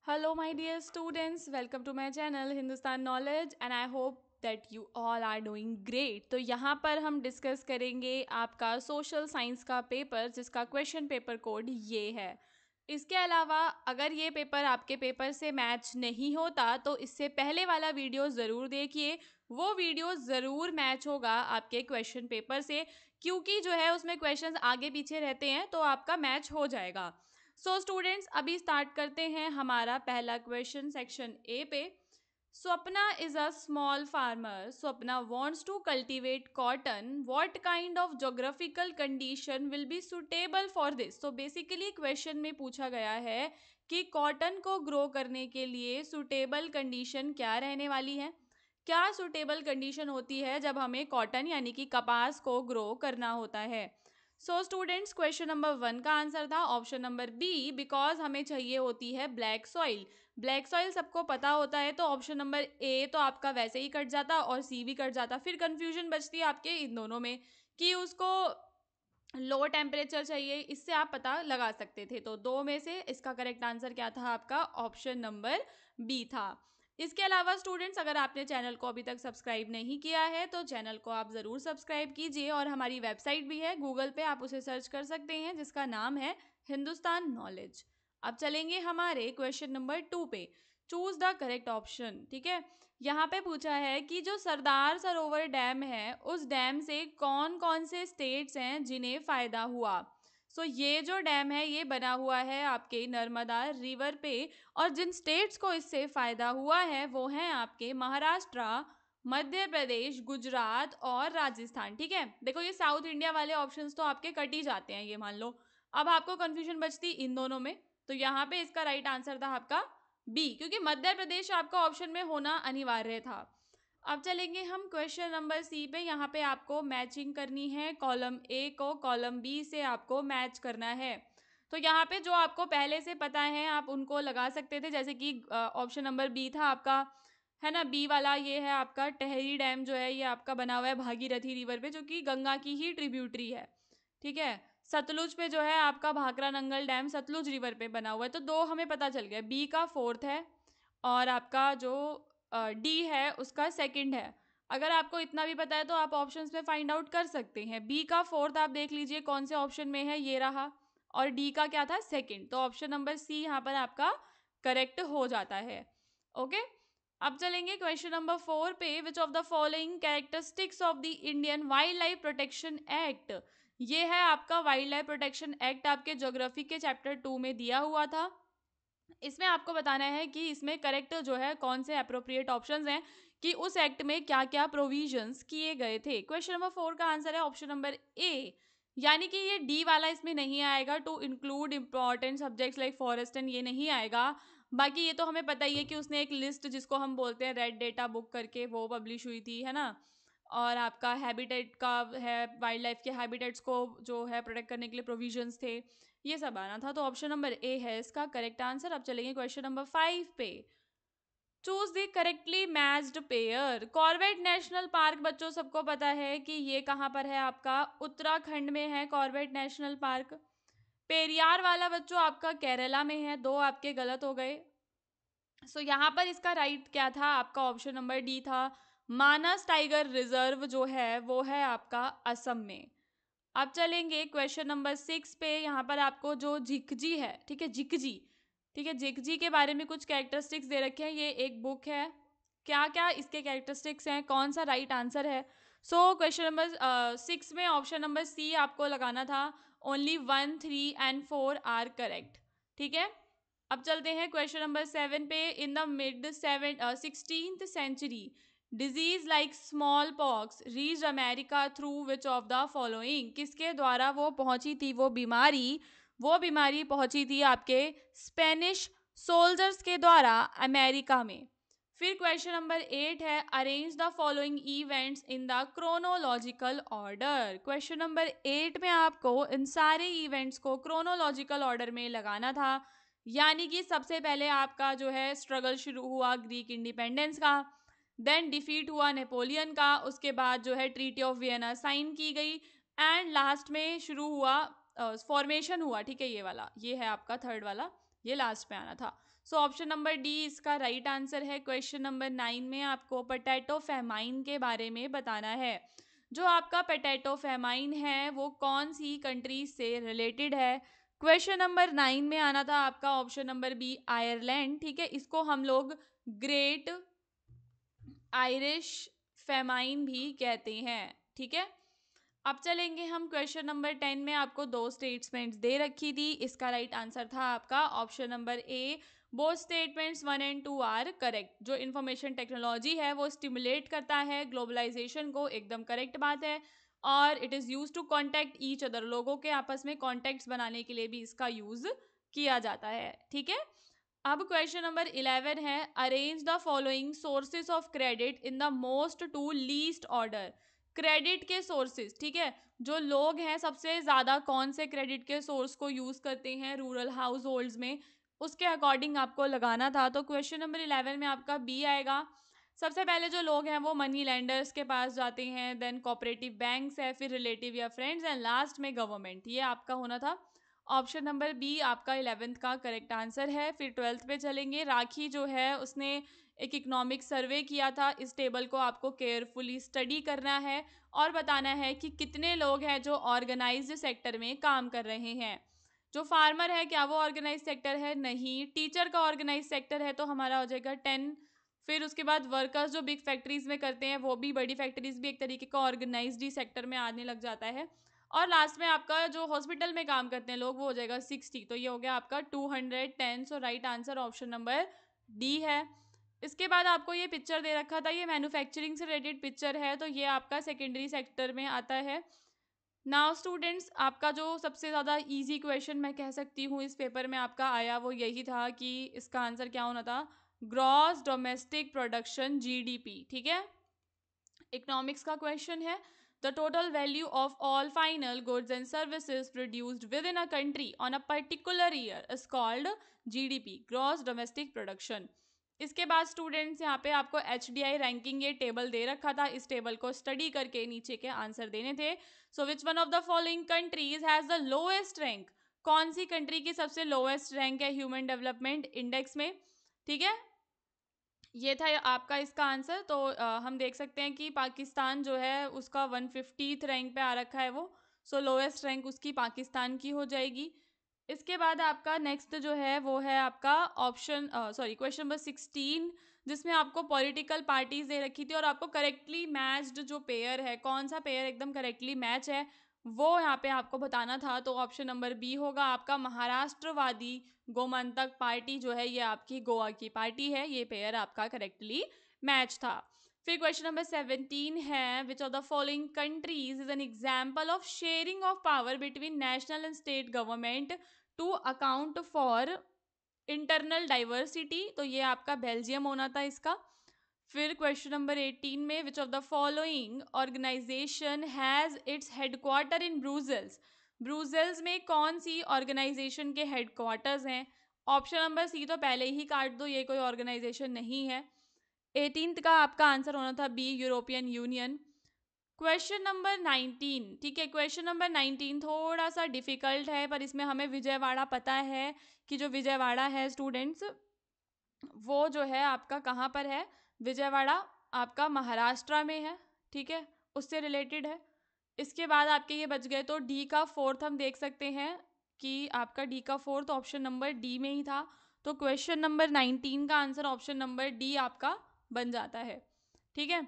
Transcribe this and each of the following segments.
Hello, my dear students. Welcome to my channel Hindustan Knowledge and I hope that you all are doing great. तो यहाँ पर हम discuss करेंगे आपका social science का paper जिसका क्वेश्चन पेपर कोड ये है। इसके अलावा अगर ये पेपर आपके पेपर से मैच नहीं होता तो इससे पहले वाला वीडियो ज़रूर देखिए। वो वीडियो ज़रूर मैच होगा आपके क्वेश्चन पेपर से, क्योंकि जो है उसमें क्वेश्चंस आगे पीछे रहते हैं तो आपका मैच हो जाएगा। सो स्टूडेंट्स, अभी स्टार्ट करते हैं हमारा पहला क्वेश्चन सेक्शन ए पे। Swapna is a small farmer. Swapna wants to cultivate cotton. What kind of geographical condition will be suitable for this? तो बेसिकली क्वेश्चन में पूछा गया है कि कॉटन को ग्रो करने के लिए सुटेबल कंडीशन क्या रहने वाली है। क्या सुटेबल कंडीशन होती है जब हमें कॉटन यानी कि कपास को ग्रो करना होता है। सो स्टूडेंट्स, क्वेश्चन नंबर 1 का आंसर था ऑप्शन नंबर बी, बिकॉज हमें चाहिए होती है ब्लैक सॉइल। ब्लैक सॉइल सबको पता होता है, तो ऑप्शन नंबर ए तो आपका वैसे ही कट जाता और सी भी कट जाता। फिर कंफ्यूजन बचती है आपके इन दोनों में कि उसको लो टेम्परेचर चाहिए, इससे आप पता लगा सकते थे। तो दो में से इसका करेक्ट आंसर क्या था आपका, ऑप्शन नंबर बी था। इसके अलावा स्टूडेंट्स, अगर आपने चैनल को अभी तक सब्सक्राइब नहीं किया है तो चैनल को आप ज़रूर सब्सक्राइब कीजिए, और हमारी वेबसाइट भी है, गूगल पे आप उसे सर्च कर सकते हैं जिसका नाम है हिंदुस्तान नॉलेज। अब चलेंगे हमारे क्वेश्चन नंबर 2 पे। Choose the correct option. ठीक है, यहाँ पे पूछा है कि जो सरदार सरोवर डैम है उस डैम से कौन कौन से स्टेट्स हैं जिन्हें फ़ायदा हुआ। ये जो डैम है ये बना हुआ है आपके नर्मदा रिवर पे, और जिन स्टेट्स को इससे फ़ायदा हुआ है वो हैं आपके महाराष्ट्र, मध्य प्रदेश, गुजरात और राजस्थान। ठीक है, देखो ये साउथ इंडिया वाले ऑप्शंस तो आपके कट ही जाते हैं, ये मान लो। अब आपको कंफ्यूजन बचती इन दोनों में, तो यहाँ पे इसका राइट आंसर था आपका बी, क्योंकि मध्य प्रदेश आपका ऑप्शन में होना अनिवार्य था। अब चलेंगे हम क्वेश्चन नंबर सी पे। यहाँ पे आपको मैचिंग करनी है, कॉलम ए को कॉलम बी से आपको मैच करना है। तो यहाँ पे जो आपको पहले से पता है आप उनको लगा सकते थे, जैसे कि ऑप्शन नंबर बी था आपका, है ना, बी वाला ये है आपका टेहरी डैम जो है ये आपका बना हुआ है भागीरथी रिवर पे, जो कि गंगा की ही ट्रिब्यूटरी है। ठीक है, सतलुज पे जो है आपका भाखरा नंगल डैम सतलुज रिवर पे बना हुआ है। तो दो हमें पता चल गया, बी का फोर्थ है और आपका जो डी है उसका सेकंड है। अगर आपको इतना भी पता है तो आप ऑप्शंस में फाइंड आउट कर सकते हैं। बी का फोर्थ आप देख लीजिए कौन से ऑप्शन में है, ये रहा, और डी का क्या था, सेकंड। तो ऑप्शन नंबर सी यहाँ पर आपका करेक्ट हो जाता है। ओके, अब चलेंगे क्वेश्चन नंबर 4 पे। विच of the following characteristics of the Indian wild life protection act. ये है आपका वाइल्ड लाइफ प्रोटेक्शन एक्ट, आपके ज्योग्राफी के चैप्टर 2 में दिया हुआ था। इसमें आपको बताना है कि इसमें करेक्ट जो है कौन से अप्रोप्रिएट ऑप्शंस हैं, कि उस एक्ट में क्या क्या प्रोविजंस किए गए थे। क्वेश्चन नंबर 4 का आंसर है ऑप्शन नंबर ए, यानी कि ये डी वाला इसमें नहीं आएगा। To include important subjects like forest and, ये नहीं आएगा। बाकी ये तो हमें पता ही है कि उसने एक लिस्ट जिसको हम बोलते हैं रेड डेटा बुक करके वो पब्लिश हुई थी, है ना। और आपका हैबिटेट का है, वाइल्ड लाइफ के हैबिटेट्स को जो है प्रोटेक्ट करने के लिए प्रोविजंस थे, ये सब आना था। तो ऑप्शन नंबर ए है इसका करेक्ट आंसर। अब चलेंगे क्वेश्चन नंबर 5 पे। Choose the correctly matched pair. Corbett national park बच्चों सबको पता है कि ये कहाँ पर है, आपका उत्तराखंड में है कॉर्बेट नेशनल पार्क। पेरियार वाला बच्चों आपका केरला में है, दो आपके गलत हो गए। यहाँ पर इसका राइट क्या था आपका, ऑप्शन नंबर डी था। मानस टाइगर रिजर्व जो है वो है आपका असम में। अब चलेंगे क्वेश्चन नंबर 6 पे। यहाँ पर आपको जो झिकजी है, ठीक है, झिकजी, ठीक है, झिकजी के बारे में कुछ कैरेक्टरिस्टिक्स दे रखे हैं। ये एक बुक है, क्या क्या इसके कैरेक्टरिस्टिक्स हैं, कौन सा राइट आंसर है। क्वेश्चन नंबर 6 में ऑप्शन नंबर सी आपको लगाना था। Only 1, 3 and 4 are correct. ठीक है, अब चलते हैं क्वेश्चन नंबर 7 पे। In the mid 16th century disease like small pox reach America through which of the following. किसके द्वारा वो पहुंची थी वो बीमारी, वो बीमारी पहुंची थी आपके स्पेनिश सोल्जर्स के द्वारा अमेरिका में। फिर क्वेश्चन नंबर 8 है, arrange the following events in the chronological order. Question number 8 में आपको इन सारे इवेंट्स को क्रोनोलॉजिकल ऑर्डर में लगाना था। यानी कि सबसे पहले आपका जो है स्ट्रगल शुरू हुआ ग्रीक इंडिपेंडेंस का, देन डिफीट हुआ नेपोलियन का, उसके बाद जो है ट्रीटी ऑफ वियना साइन की गई, एंड लास्ट में शुरू हुआ फॉर्मेशन हुआ। ठीक है, ये वाला ये है आपका थर्ड वाला, ये लास्ट में आना था। सो ऑप्शन नंबर डी इसका राइट आंसर है। क्वेश्चन नंबर 9 में आपको पोटैटो फेमाइन के बारे में बताना है। जो आपका पोटैटो फेमाइन है वो कौन सी कंट्री से रिलेटेड है। क्वेश्चन नंबर 9 में आना था आपका ऑप्शन नंबर बी आयरलैंड, ठीक है। इसको हम लोग ग्रेट आयरिश फेमाइन भी कहते हैं, ठीक है। अब चलेंगे हम क्वेश्चन नंबर 10 में। आपको दो स्टेटमेंट्स दे रखी थी, इसका राइट आंसर था आपका option number A. Both statements 1 and 2 are correct. जो इंफॉर्मेशन टेक्नोलॉजी है वो स्टिमुलेट करता है ग्लोबलाइजेशन को, एकदम करेक्ट बात है। और it is use to contact each other, लोगों के आपस में कॉन्टैक्ट्स बनाने के लिए भी इसका यूज किया जाता है, ठीक है। अब क्वेश्चन नंबर 11 है, arrange the following sources of credit in the most to least order. Credit के सोर्सेज, ठीक है, जो लोग हैं सबसे ज़्यादा कौन से क्रेडिट के सोर्स को यूज़ करते हैं रूरल हाउस होल्ड्स में, उसके अकॉर्डिंग आपको लगाना था। तो क्वेश्चन नंबर 11 में आपका बी आएगा। सबसे पहले जो लोग हैं वो मनी लैंडर्स के पास जाते हैं, देन कोऑपरेटिव बैंक्स है, फिर रिलेटिव या फ्रेंड्स, एंड लास्ट में गवर्नमेंट। ये आपका होना था ऑप्शन नंबर बी आपका 11th का करेक्ट आंसर है। फिर 12th पे चलेंगे। राखी जो है उसने एक इकोनॉमिक सर्वे किया था। इस टेबल को आपको केयरफुली स्टडी करना है और बताना है कि कितने लोग हैं जो ऑर्गेनाइज्ड सेक्टर में काम कर रहे हैं। जो फार्मर है क्या वो ऑर्गेनाइज सेक्टर है? नहीं। टीचर का ऑर्गेनाइज सेक्टर है तो हमारा हो जाएगा 10। फिर उसके बाद वर्कर्स जो बिग फैक्ट्रीज में करते हैं वो भी, बड़ी फैक्ट्रीज भी एक तरीके का ऑर्गेनाइज्ड ही सेक्टर में आने लग जाता है। और लास्ट में आपका जो हॉस्पिटल में काम करते हैं लोग वो हो जाएगा 60। तो ये हो गया आपका 210। So right answer option number D है। इसके बाद आपको ये पिक्चर दे रखा था, ये मैन्युफैक्चरिंग से रिलेटेड पिक्चर है, तो ये आपका सेकेंडरी सेक्टर में आता है। नाउ स्टूडेंट्स, आपका जो सबसे ज़्यादा इजी क्वेश्चन मैं कह सकती हूँ इस पेपर में आपका आया वो यही था कि इसका आंसर क्या होना था, ग्रॉस डोमेस्टिक प्रोडक्शन जीडीपी, ठीक है। इकोनॉमिक्स का क्वेश्चन है। The total value of all final goods and services produced with in a country on a particular year is called GDP, gross domestic production. इसके बाद students यहाँ पे आपको HDI ranking ये टेबल दे रखा था, इस टेबल को स्टडी करके नीचे के आंसर देने थे। So which one of the following countries has the lowest rank. कौन सी कंट्री की सबसे लोएस्ट रैंक है ह्यूमन डेवलपमेंट इंडेक्स में, ठीक है। ये था आपका इसका आंसर। तो हम देख सकते हैं कि पाकिस्तान जो है उसका 150th रैंक पे आ रखा है वो। सो लोएस्ट रैंक उसकी पाकिस्तान की हो जाएगी। इसके बाद आपका नेक्स्ट जो है वो है आपका ऑप्शन क्वेश्चन नंबर 16, जिसमें आपको पॉलिटिकल पार्टीज दे रखी थी और आपको करेक्टली मैच्ड जो पेयर है, कौन सा पेयर एकदम करेक्टली मैच है वो यहाँ पे आपको बताना था। तो ऑप्शन नंबर बी होगा आपका महाराष्ट्रवादी गोमंतक पार्टी जो है ये आपकी गोवा की पार्टी है, ये पेयर आपका करेक्टली मैच था। फिर क्वेश्चन नंबर 17 है, which of the following countries is an example of sharing of power between national and state government to account for internal diversity. तो ये आपका बेल्जियम होना था इसका। फिर क्वेश्चन नंबर 18 में, which of the following organisation has its headquarter in Brussels. Brussels में कौन सी ऑर्गेनाइजेशन के हेडक्वार्टर्स हैं? ऑप्शन नंबर सी तो पहले ही काट दो, ये कोई ऑर्गेनाइजेशन नहीं है। 18th का आपका आंसर होना था B, European Union. Question number 19, ठीक है। क्वेश्चन नंबर 19 थोड़ा सा डिफिकल्ट है पर इसमें हमें विजयवाड़ा पता है कि जो विजयवाड़ा है स्टूडेंट्स वो जो है आपका कहाँ पर है। विजयवाड़ा आपका महाराष्ट्र में है, ठीक है, उससे रिलेटेड है। इसके बाद आपके ये बच गए, तो डी का फोर्थ हम देख सकते हैं कि आपका डी का फोर्थ ऑप्शन नंबर डी में ही था। तो क्वेश्चन नंबर 19 का आंसर ऑप्शन नंबर डी आपका बन जाता है, ठीक है।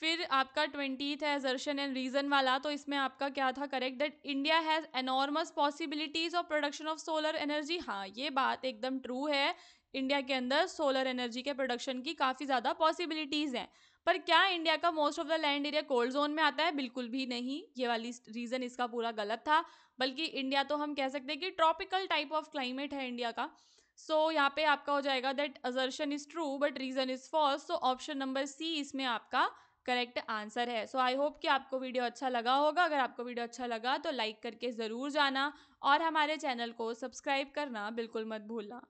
फिर आपका 20th है असर्शन एंड रीजन वाला। तो इसमें आपका क्या था correct, that India has enormous possibilities of production of solar energy. हाँ, ये बात एकदम ट्रू है। इंडिया के अंदर सोलर एनर्जी के प्रोडक्शन की काफ़ी ज़्यादा पॉसिबिलिटीज़ हैं। पर क्या इंडिया का most of the land area cold zone में आता है? बिल्कुल भी नहीं, ये वाली रीज़न इसका पूरा गलत था। बल्कि इंडिया तो हम कह सकते हैं कि ट्रॉपिकल टाइप ऑफ क्लाइमेट है इंडिया का। सो यहाँ पे आपका हो जाएगा that assertion is true but reason is false. So option number C इसमें आपका करेक्ट आंसर है। सो आई होप कि आपको वीडियो अच्छा लगा होगा। अगर आपको वीडियो अच्छा लगा तो लाइक करके ज़रूर जाना और हमारे चैनल को सब्सक्राइब करना बिल्कुल मत भूलना।